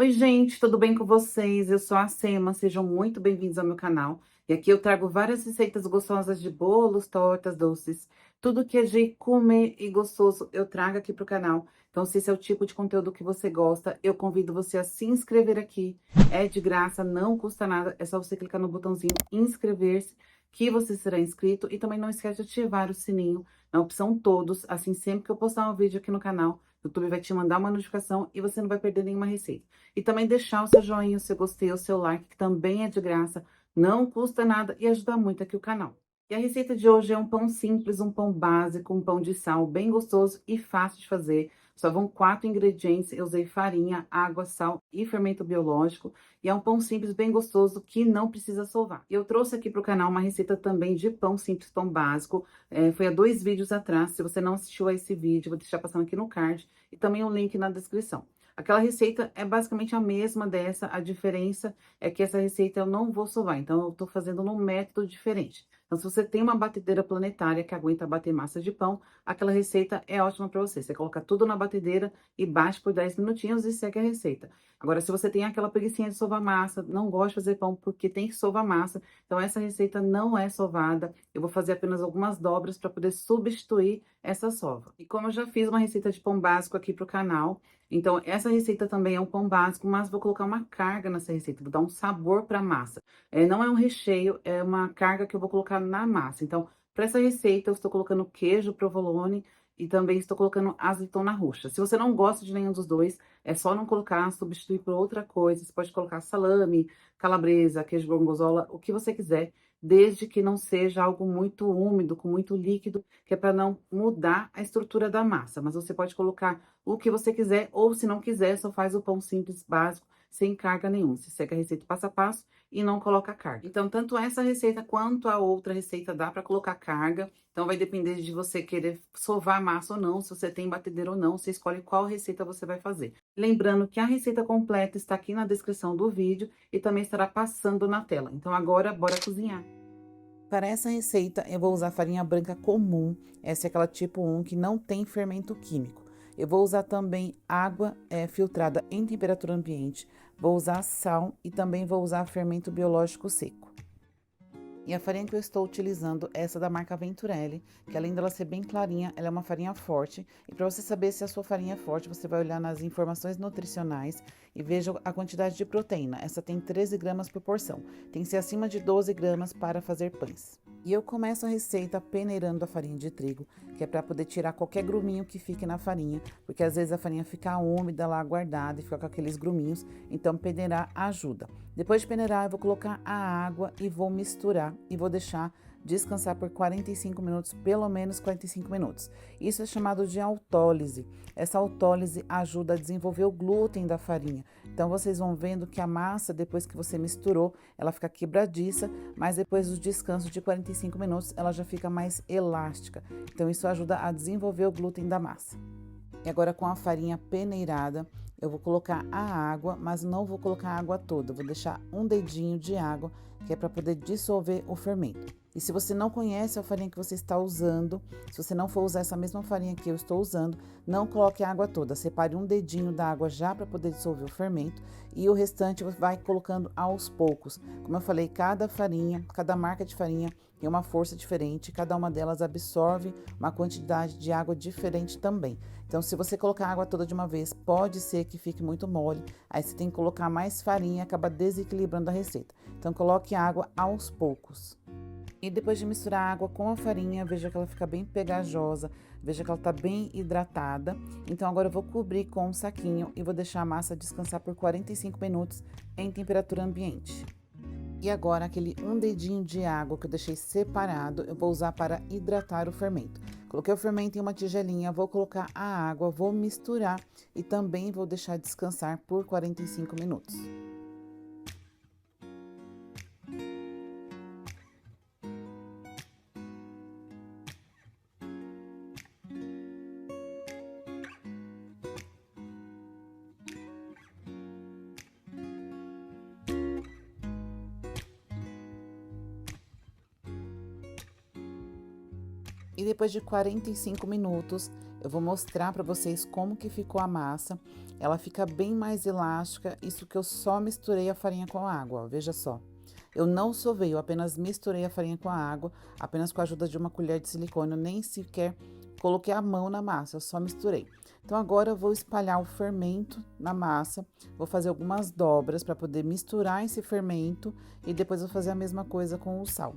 Oi, gente, tudo bem com vocês? Eu sou a Sema, sejam muito bem-vindos ao meu canal. E aqui eu trago várias receitas gostosas de bolos, tortas, doces, tudo que é de comer e gostoso eu trago aqui pro canal. Então, se esse é o tipo de conteúdo que você gosta, eu convido você a se inscrever aqui. É de graça, não custa nada, é só você clicar no botãozinho inscrever-se, que você será inscrito. E também não esquece de ativar o sininho na opção todos, assim sempre que eu postar um vídeo aqui no canal, o YouTube vai te mandar uma notificação e você não vai perder nenhuma receita. E também deixar o seu joinha, o seu gostei, o seu like, que também é de graça, não custa nada e ajuda muito aqui o canal. E a receita de hoje é um pão simples, um pão básico, um pão de sal bem gostoso e fácil de fazer. Só vão 4 ingredientes, eu usei farinha, água, sal e fermento biológico. E é um pão simples, bem gostoso, que não precisa sovar. Eu trouxe aqui para o canal uma receita também de pão simples, pão básico. Foi há 2 vídeos atrás, se você não assistiu a esse vídeo, vou deixar passando aqui no card. E também o link na descrição. Aquela receita é basicamente a mesma dessa, a diferença é que essa receita eu não vou sovar, então eu tô fazendo num método diferente. Então, se você tem uma batedeira planetária que aguenta bater massa de pão, aquela receita é ótima para você. Você coloca tudo na batedeira e bate por 10 minutinhos e segue a receita. Agora, se você tem aquela preguicinha de sovar massa, não gosta de fazer pão porque tem que sovar massa, então essa receita não é sovada. Eu vou fazer apenas algumas dobras para poder substituir essa sova. E como eu já fiz uma receita de pão básico aqui pro canal, então, essa receita também é um pão básico, mas vou colocar uma carga nessa receita, vou dar um sabor para a massa. Não é um recheio, é uma carga que eu vou colocar na massa. Então, para essa receita, eu estou colocando queijo provolone e também estou colocando azeitona roxa. Se você não gosta de nenhum dos dois, é só não colocar, substituir por outra coisa. Você pode colocar salame, calabresa, queijo gorgonzola, o que você quiser, desde que não seja algo muito úmido, com muito líquido, que é para não mudar a estrutura da massa. Mas você pode colocar o que você quiser, ou se não quiser, só faz o pão simples básico, sem carga nenhuma. Você segue a receita passo a passo e não coloca carga. Então, tanto essa receita quanto a outra receita dá para colocar carga. Então, vai depender de você querer sovar a massa ou não, se você tem batedeira ou não, você escolhe qual receita você vai fazer. Lembrando que a receita completa está aqui na descrição do vídeo e também estará passando na tela. Então, agora, bora cozinhar. Para essa receita, eu vou usar farinha branca comum, essa é aquela tipo 1 que não tem fermento químico. Eu vou usar também água filtrada em temperatura ambiente, vou usar sal e também vou usar fermento biológico seco. E a farinha que eu estou utilizando é essa da marca Venturelli, que além dela ser bem clarinha, ela é uma farinha forte. E para você saber se a sua farinha é forte, você vai olhar nas informações nutricionais e veja a quantidade de proteína. Essa tem 13 gramas por porção. Tem que ser acima de 12 gramas para fazer pães. E eu começo a receita peneirando a farinha de trigo, que é para poder tirar qualquer gruminho que fique na farinha, porque às vezes a farinha fica úmida lá guardada e fica com aqueles gruminhos, então peneirar ajuda. Depois de peneirar, eu vou colocar a água e vou misturar e vou deixar descansar por 45 minutos, pelo menos 45 minutos. Isso é chamado de autólise. Essa autólise ajuda a desenvolver o glúten da farinha. Então, vocês vão vendo que a massa, depois que você misturou, ela fica quebradiça, mas depois do descanso de 45 minutos, ela já fica mais elástica. Então, isso ajuda a desenvolver o glúten da massa. E agora, com a farinha peneirada, eu vou colocar a água, mas não vou colocar a água toda. Vou deixar um dedinho de água, que é para poder dissolver o fermento. E se você não conhece a farinha que você está usando, se você não for usar essa mesma farinha que eu estou usando, não coloque a água toda. Separe um dedinho da água já para poder dissolver o fermento e o restante você vai colocando aos poucos. Como eu falei, cada farinha, cada marca de farinha tem uma força diferente, cada uma delas absorve uma quantidade de água diferente também. Então, se você colocar a água toda de uma vez, pode ser que fique muito mole, aí você tem que colocar mais farinha e acaba desequilibrando a receita. Então, coloque água aos poucos. E depois de misturar a água com a farinha, veja que ela fica bem pegajosa, veja que ela tá bem hidratada. Então, agora eu vou cobrir com um saquinho e vou deixar a massa descansar por 45 minutos em temperatura ambiente. E agora, aquele um dedinho de água que eu deixei separado, eu vou usar para hidratar o fermento. Coloquei o fermento em uma tigelinha, vou colocar a água, vou misturar e também vou deixar descansar por 45 minutos. E depois de 45 minutos, eu vou mostrar para vocês como que ficou a massa. Ela fica bem mais elástica, isso que eu só misturei a farinha com a água, ó, veja só. Eu não sovei, eu apenas misturei a farinha com a água, apenas com a ajuda de uma colher de silicone, eu nem sequer coloquei a mão na massa, eu só misturei. Então, agora eu vou espalhar o fermento na massa, vou fazer algumas dobras para poder misturar esse fermento e depois vou fazer a mesma coisa com o sal.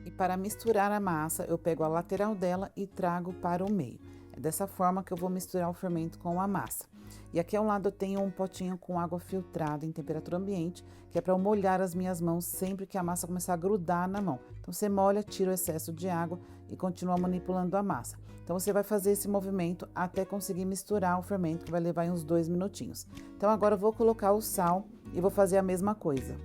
E para misturar a massa, eu pego a lateral dela e trago para o meio. É dessa forma que eu vou misturar o fermento com a massa. E aqui ao lado eu tenho um potinho com água filtrada em temperatura ambiente, que é para eu molhar as minhas mãos sempre que a massa começar a grudar na mão. Então você molha, tira o excesso de água e continua manipulando a massa. Então você vai fazer esse movimento até conseguir misturar o fermento, que vai levar uns 2 minutinhos. Então agora eu vou colocar o sal e vou fazer a mesma coisa.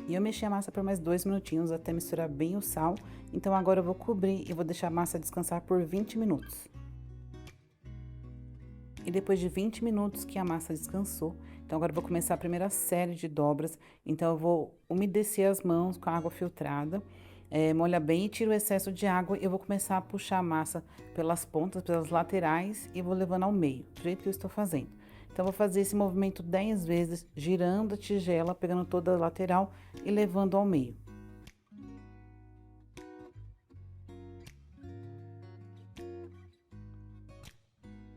E eu mexi a massa por mais 2 minutinhos até misturar bem o sal. Então agora eu vou cobrir e vou deixar a massa descansar por 20 minutos. E depois de 20 minutos que a massa descansou, então agora eu vou começar a primeira série de dobras. Então eu vou umedecer as mãos com a água filtrada, molha bem e tira o excesso de água. Eu vou começar a puxar a massa pelas pontas, pelas laterais e vou levando ao meio, do jeito que eu estou fazendo. Então, vou fazer esse movimento 10 vezes, girando a tigela, pegando toda a lateral e levando ao meio.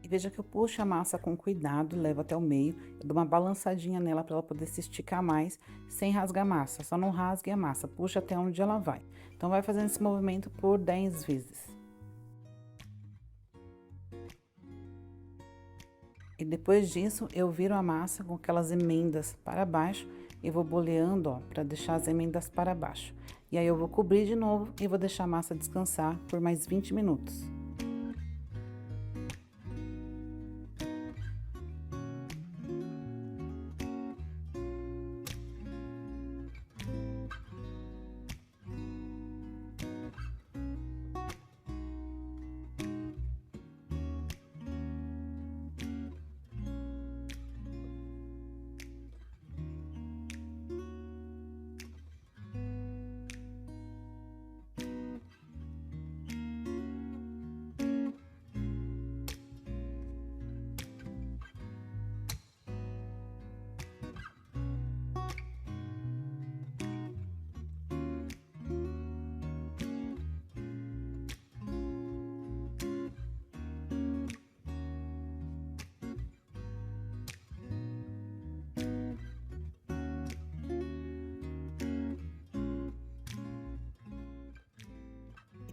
E veja que eu puxo a massa com cuidado, levo até o meio, eu dou uma balançadinha nela para ela poder se esticar mais, sem rasgar a massa. Só não rasgue a massa, puxa até onde ela vai. Então, vai fazendo esse movimento por 10 vezes. E depois disso, eu viro a massa com aquelas emendas para baixo e vou boleando, ó, para deixar as emendas para baixo. E aí eu vou cobrir de novo e vou deixar a massa descansar por mais 20 minutos.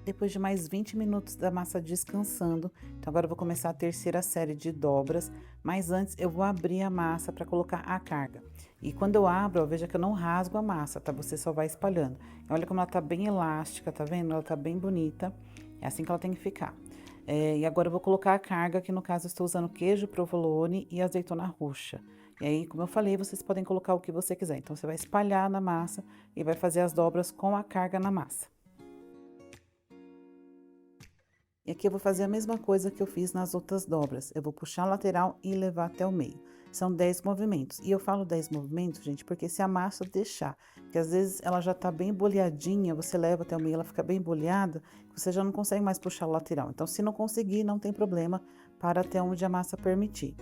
Depois de mais 20 minutos da massa descansando, então agora eu vou começar a terceira série de dobras, mas antes eu vou abrir a massa para colocar a carga. E quando eu abro, ó, veja que eu não rasgo a massa, tá? Você só vai espalhando. Olha como ela tá bem elástica, tá vendo? Ela tá bem bonita, é assim que ela tem que ficar. E agora eu vou colocar a carga, que no caso eu estou usando queijo provolone e azeitona roxa. E aí, como eu falei, vocês podem colocar o que você quiser. Então, você vai espalhar na massa e vai fazer as dobras com a carga na massa. E aqui eu vou fazer a mesma coisa que eu fiz nas outras dobras. Eu vou puxar a lateral e levar até o meio. São 10 movimentos. E eu falo 10 movimentos, gente, porque se a massa deixar, que às vezes ela já tá bem boleadinha, você leva até o meio, ela fica bem boleada, você já não consegue mais puxar a lateral. Então, se não conseguir, não tem problema, para até onde a massa permitir.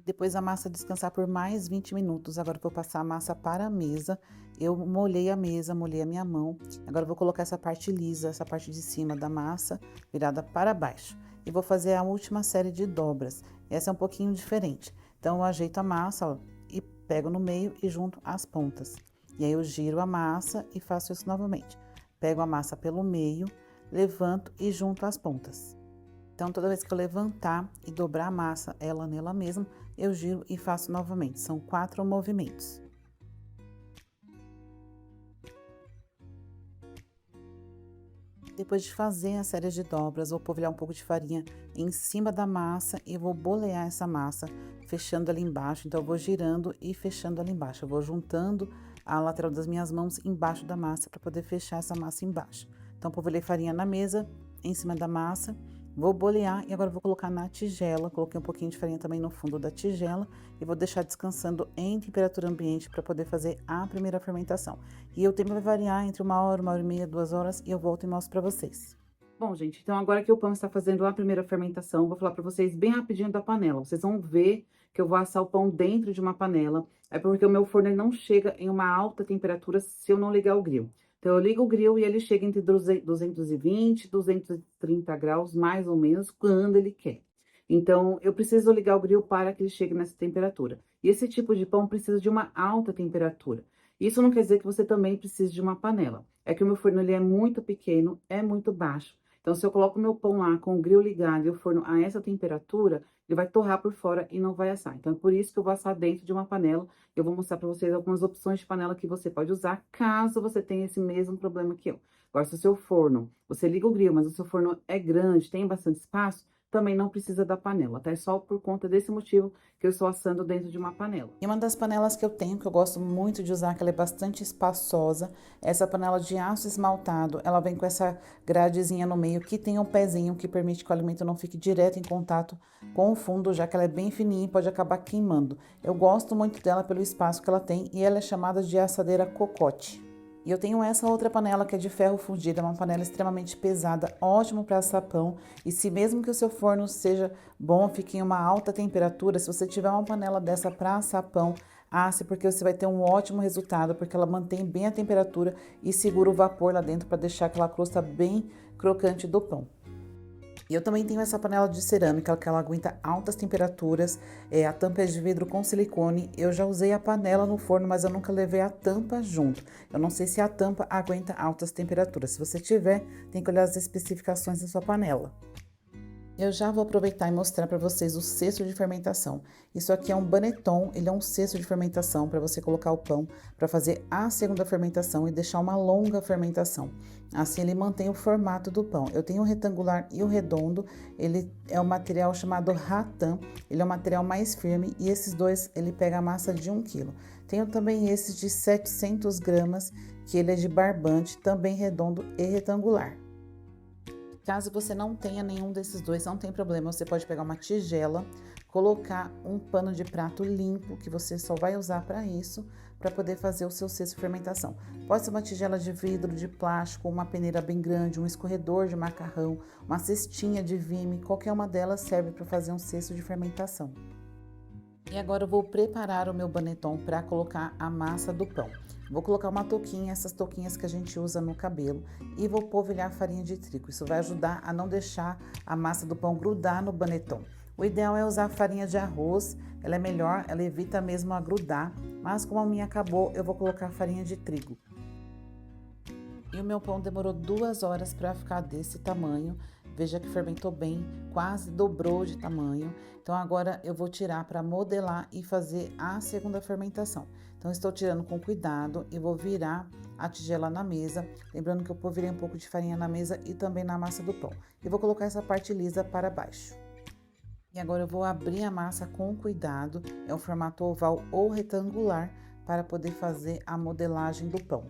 Depois a massa descansar por mais 20 minutos. Agora eu vou passar a massa para a mesa. Eu molhei a mesa, molhei a minha mão. Agora eu vou colocar essa parte lisa, essa parte de cima da massa, virada para baixo. E vou fazer a última série de dobras. Essa é um pouquinho diferente. Então, eu ajeito a massa, ó, e pego no meio e junto as pontas. E aí eu giro a massa e faço isso novamente. Pego a massa pelo meio, levanto e junto as pontas. Então, toda vez que eu levantar e dobrar a massa, ela nela mesma, eu giro e faço novamente. São 4 movimentos. Depois de fazer a série de dobras, vou polvilhar um pouco de farinha em cima da massa e vou bolear essa massa, fechando ali embaixo. Então, eu vou girando e fechando ali embaixo. Eu vou juntando a lateral das minhas mãos embaixo da massa para poder fechar essa massa embaixo. Então, polvilhei farinha na mesa, em cima da massa. Vou bolear e agora vou colocar na tigela. Coloquei um pouquinho de farinha também no fundo da tigela e vou deixar descansando em temperatura ambiente para poder fazer a primeira fermentação. E o tempo vai variar entre 1 hora e meia, 2 horas e eu volto e mostro para vocês. Bom, gente, então agora que o pão está fazendo a primeira fermentação, vou falar para vocês bem rapidinho da panela. Vocês vão ver que eu vou assar o pão dentro de uma panela. É porque o meu forno ele não chega em uma alta temperatura se eu não ligar o grill. Então, eu ligo o grill e ele chega entre 220 e 230 graus, mais ou menos, quando ele quer. Então, eu preciso ligar o grill para que ele chegue nessa temperatura. E esse tipo de pão precisa de uma alta temperatura. Isso não quer dizer que você também precise de uma panela. É que o meu forno ele é muito pequeno, é muito baixo. Então, se eu coloco o meu pão lá com o grill ligado e o forno a essa temperatura, ele vai torrar por fora e não vai assar. Então, é por isso que eu vou assar dentro de uma panela. Eu vou mostrar para vocês algumas opções de panela que você pode usar, caso você tenha esse mesmo problema que eu. Agora, se o seu forno, você liga o grill, mas o seu forno é grande, tem bastante espaço, também não precisa da panela, tá? É só por conta desse motivo que eu estou assando dentro de uma panela. E uma das panelas que eu tenho, que eu gosto muito de usar, que ela é bastante espaçosa, é essa panela de aço esmaltado. Ela vem com essa gradezinha no meio, que tem um pezinho que permite que o alimento não fique direto em contato com o fundo, já que ela é bem fininha e pode acabar queimando. Eu gosto muito dela pelo espaço que ela tem e ela é chamada de assadeira cocote. E eu tenho essa outra panela que é de ferro fundido, é uma panela extremamente pesada, ótimo para assar pão. E se mesmo que o seu forno seja bom, fique em uma alta temperatura, se você tiver uma panela dessa para assar pão, asse, porque você vai ter um ótimo resultado, porque ela mantém bem a temperatura e segura o vapor lá dentro para deixar aquela crosta bem crocante do pão. E eu também tenho essa panela de cerâmica, que ela aguenta altas temperaturas, a tampa é de vidro com silicone. Eu já usei a panela no forno, mas eu nunca levei a tampa junto. Eu não sei se a tampa aguenta altas temperaturas. Se você tiver, tem que olhar as especificações da sua panela. Eu já vou aproveitar e mostrar para vocês o cesto de fermentação. Isso aqui é um baneton, ele é um cesto de fermentação para você colocar o pão para fazer a segunda fermentação e deixar uma longa fermentação. Assim ele mantém o formato do pão. Eu tenho o retangular e o redondo, ele é um material chamado rattan, ele é um material mais firme e esses dois ele pega a massa de 1 kg. Tenho também esse de 700 gramas, que ele é de barbante, também redondo e retangular. Caso você não tenha nenhum desses dois, não tem problema, você pode pegar uma tigela, colocar um pano de prato limpo, que você só vai usar para isso, para poder fazer o seu cesto de fermentação. Pode ser uma tigela de vidro, de plástico, uma peneira bem grande, um escorredor de macarrão, uma cestinha de vime, qualquer uma delas serve para fazer um cesto de fermentação. E agora eu vou preparar o meu baneton para colocar a massa do pão. Vou colocar uma touquinha, essas touquinhas que a gente usa no cabelo, e vou polvilhar farinha de trigo. Isso vai ajudar a não deixar a massa do pão grudar no baneton. O ideal é usar farinha de arroz, ela é melhor, ela evita mesmo a grudar, mas como a minha acabou, eu vou colocar farinha de trigo. E o meu pão demorou 2 horas para ficar desse tamanho. Veja que fermentou bem, quase dobrou de tamanho. Então, agora eu vou tirar para modelar e fazer a segunda fermentação. Então, estou tirando com cuidado e vou virar a tigela na mesa. Lembrando que eu polvilhei um pouco de farinha na mesa e também na massa do pão. E vou colocar essa parte lisa para baixo. E agora eu vou abrir a massa com cuidado. É um formato oval ou retangular para poder fazer a modelagem do pão.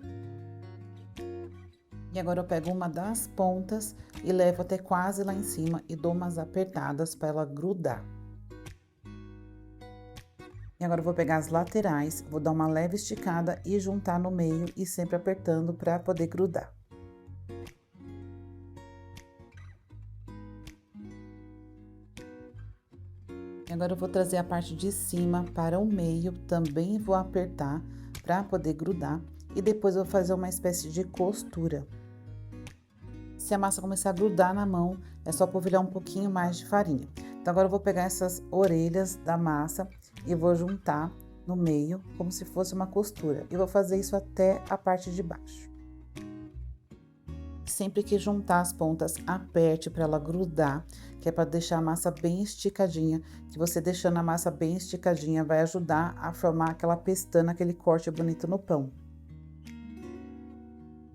E agora eu pego uma das pontas e levo até quase lá em cima e dou umas apertadas para ela grudar. E agora eu vou pegar as laterais, vou dar uma leve esticada e juntar no meio e sempre apertando para poder grudar. E agora eu vou trazer a parte de cima para o meio, também vou apertar para poder grudar e depois eu vou fazer uma espécie de costura. Se a massa começar a grudar na mão, é só polvilhar um pouquinho mais de farinha. Então, agora eu vou pegar essas orelhas da massa e vou juntar no meio, como se fosse uma costura. E vou fazer isso até a parte de baixo. sempre que juntar as pontas, aperte para ela grudar, que é para deixar a massa bem esticadinha, que você deixando a massa bem esticadinha vai ajudar a formar aquela pestana, aquele corte bonito no pão.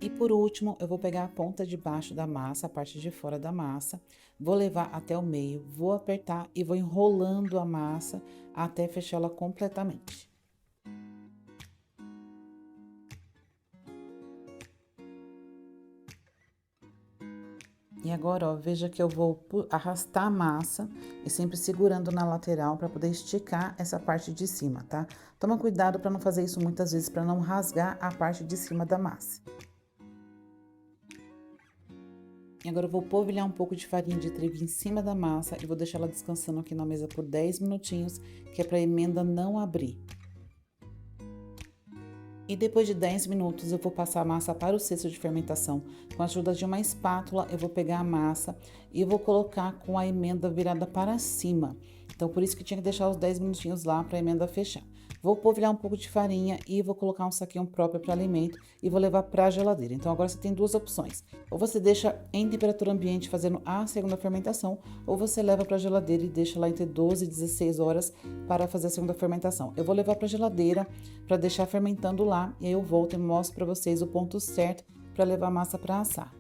E por último, eu vou pegar a ponta de baixo da massa, a parte de fora da massa, vou levar até o meio, vou apertar e vou enrolando a massa até fechá-la completamente. E agora, ó, veja que eu vou arrastar a massa e sempre segurando na lateral para poder esticar essa parte de cima, tá? Toma cuidado para não fazer isso muitas vezes, para não rasgar a parte de cima da massa. E agora eu vou polvilhar um pouco de farinha de trigo em cima da massa e vou deixar ela descansando aqui na mesa por 10 minutinhos, que é para a emenda não abrir. E depois de 10 minutos eu vou passar a massa para o cesto de fermentação. Com a ajuda de uma espátula eu vou pegar a massa e vou colocar com a emenda virada para cima. Então por isso que tinha que deixar os 10 minutinhos lá para a emenda fechar. Vou polvilhar um pouco de farinha e vou colocar um saquinho próprio para alimento e vou levar para a geladeira. Então agora você tem duas opções. Ou você deixa em temperatura ambiente fazendo a segunda fermentação, ou você leva para a geladeira e deixa lá entre 12 e 16 horas para fazer a segunda fermentação. Eu vou levar para a geladeira para deixar fermentando lá e aí eu volto e mostro para vocês o ponto certo para levar a massa para assar.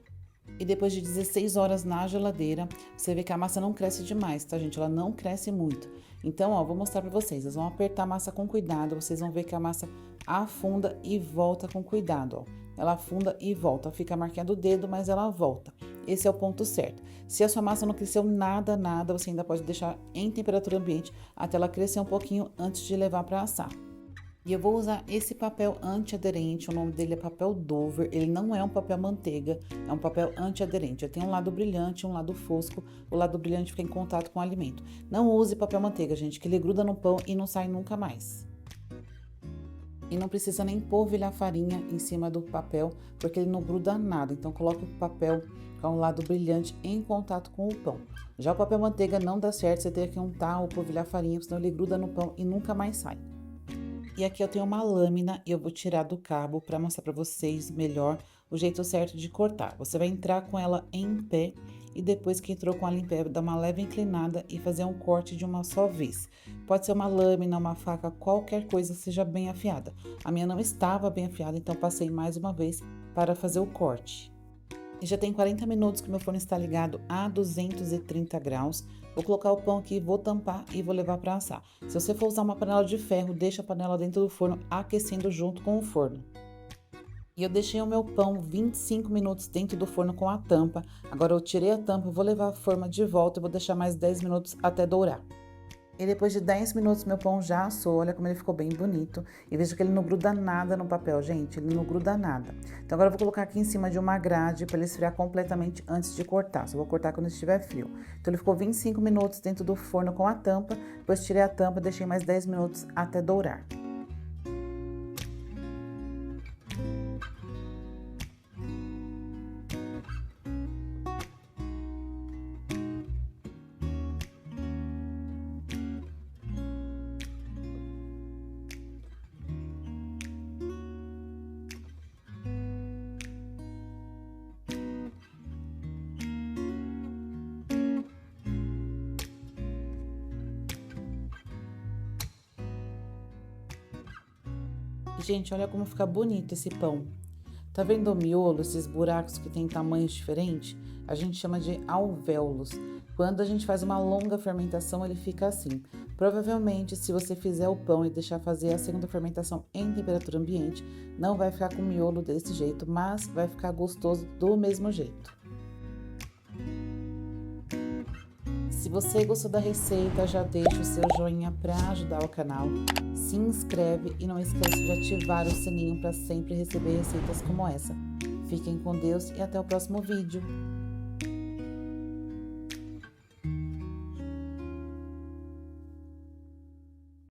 E depois de 16 horas na geladeira, você vê que a massa não cresce demais, tá, gente? Ela não cresce muito. Então, ó, vou mostrar pra vocês. Vocês vão apertar a massa com cuidado, vocês vão ver que a massa afunda e volta com cuidado, ó. Ela afunda e volta, fica marcando o dedo, mas ela volta. Esse é o ponto certo. Se a sua massa não cresceu nada, você ainda pode deixar em temperatura ambiente até ela crescer um pouquinho antes de levar para assar. E eu vou usar esse papel antiaderente, o nome dele é papel Dover, ele não é um papel manteiga, é um papel antiaderente. Tem um lado brilhante e um lado fosco, o lado brilhante fica em contato com o alimento. Não use papel manteiga, gente, que ele gruda no pão e não sai nunca mais. E não precisa nem polvilhar farinha em cima do papel, porque ele não gruda nada. Então, coloque o papel com o lado brilhante em contato com o pão. Já o papel manteiga não dá certo, você tem que untar ou polvilhar farinha, senão ele gruda no pão e nunca mais sai. E aqui eu tenho uma lâmina e eu vou tirar do cabo para mostrar para vocês melhor o jeito certo de cortar. Você vai entrar com ela em pé e depois que entrou com ela em pé, dar uma leve inclinada e fazer um corte de uma só vez. Pode ser uma lâmina, uma faca, qualquer coisa seja bem afiada. A minha não estava bem afiada, então passei mais uma vez para fazer o corte. E já tem 40 minutos que meu forno está ligado a 230 graus. Vou colocar o pão aqui, vou tampar e vou levar para assar. Se você for usar uma panela de ferro, deixa a panela dentro do forno aquecendo junto com o forno. E eu deixei o meu pão 25 minutos dentro do forno com a tampa. Agora eu tirei a tampa, vou levar a forma de volta e vou deixar mais 10 minutos até dourar. E depois de 10 minutos meu pão já assou, olha como ele ficou bem bonito. E veja que ele não gruda nada no papel, gente, ele não gruda nada. Então agora eu vou colocar aqui em cima de uma grade para ele esfriar completamente antes de cortar. Só vou cortar quando estiver frio. Então ele ficou 25 minutos dentro do forno com a tampa, depois tirei a tampa, deixei mais 10 minutos até dourar. Gente, olha como fica bonito esse pão. Tá vendo o miolo, esses buracos que tem tamanhos diferentes? A gente chama de alvéolos. Quando a gente faz uma longa fermentação, ele fica assim. Provavelmente, se você fizer o pão e deixar fazer a segunda fermentação em temperatura ambiente, não vai ficar com miolo desse jeito, mas vai ficar gostoso do mesmo jeito. Se você gostou da receita, já deixa o seu joinha para ajudar o canal. Se inscreve e não esquece de ativar o sininho para sempre receber receitas como essa. Fiquem com Deus e até o próximo vídeo.